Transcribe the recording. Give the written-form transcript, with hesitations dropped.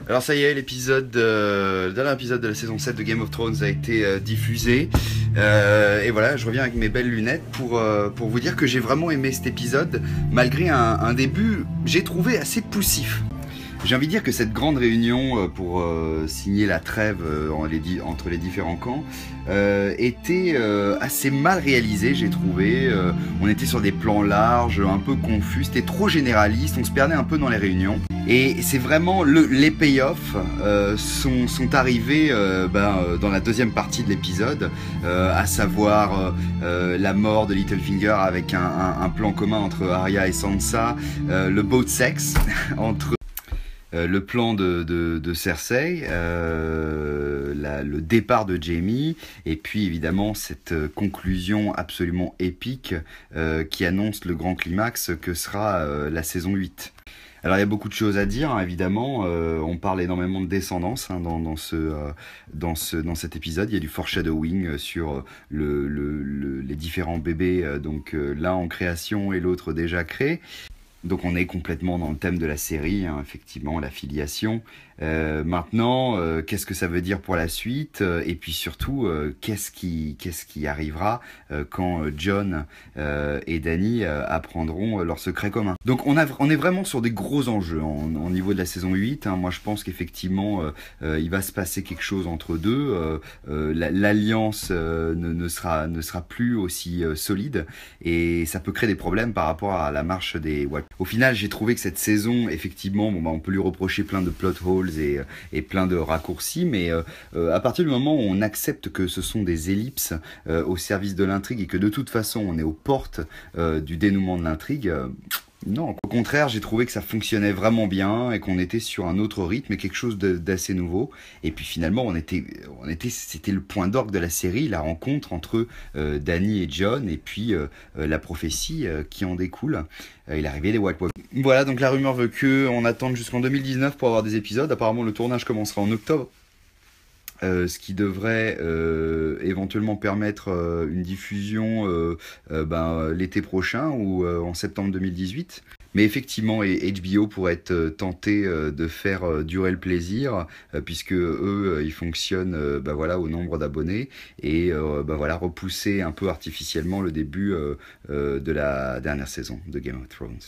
Alors ça y est, le dernier épisode de la saison 7 de Game of Thrones a été diffusé. Et voilà, je reviens avec mes belles lunettes pour vous dire que j'ai vraiment aimé cet épisode, malgré un début, j'ai trouvé assez poussif. J'ai envie de dire que cette grande réunion pour signer la trêve entre les différents camps était assez mal réalisée, j'ai trouvé. On était sur des plans larges, un peu confus, c'était trop généraliste, on se perdait un peu dans les réunions. Et c'est vraiment les payoffs sont arrivés dans la deuxième partie de l'épisode, à savoir la mort de Littlefinger avec un plan commun entre Arya et Sansa, le boat sex entre le plan de Cersei, le départ de Jaime, et puis évidemment cette conclusion absolument épique qui annonce le grand climax que sera la saison 8. Alors il y a beaucoup de choses à dire, hein, évidemment, on parle énormément de descendance hein, dans cet épisode, il y a du foreshadowing sur les différents bébés, l'un en création et l'autre déjà créé. Donc on est complètement dans le thème de la série, hein, effectivement, la filiation. Maintenant, qu'est-ce que ça veut dire pour la suite? Et puis surtout, qu'est-ce qui arrivera quand Jon et Dany apprendront leur secret commun? Donc on est vraiment sur des gros enjeux au niveau de la saison 8. Hein. Moi je pense qu'effectivement, il va se passer quelque chose entre deux. L'alliance ne sera plus aussi solide et ça peut créer des problèmes par rapport à la marche des White. Au final, j'ai trouvé que cette saison, effectivement, on peut lui reprocher plein de plot holes et plein de raccourcis, mais à partir du moment où on accepte que ce sont des ellipses au service de l'intrigue et que de toute façon on est aux portes du dénouement de l'intrigue, non, au contraire, j'ai trouvé que ça fonctionnait vraiment bien et qu'on était sur un autre rythme et quelque chose d'assez nouveau. Et puis finalement, c'était le point d'orgue de la série, la rencontre entre Dany et Jon et puis la prophétie qui en découle, et l'arrivée des White Walkers. Voilà, donc la rumeur veut qu'on attende jusqu'en 2019 pour avoir des épisodes. Apparemment, le tournage commencera en octobre. Ce qui devrait éventuellement permettre une diffusion l'été prochain ou en septembre 2018. Mais effectivement, HBO pourrait être tenté de faire durer le plaisir, puisque eux, ils fonctionnent au nombre d'abonnés, et repousser un peu artificiellement le début de la dernière saison de Game of Thrones.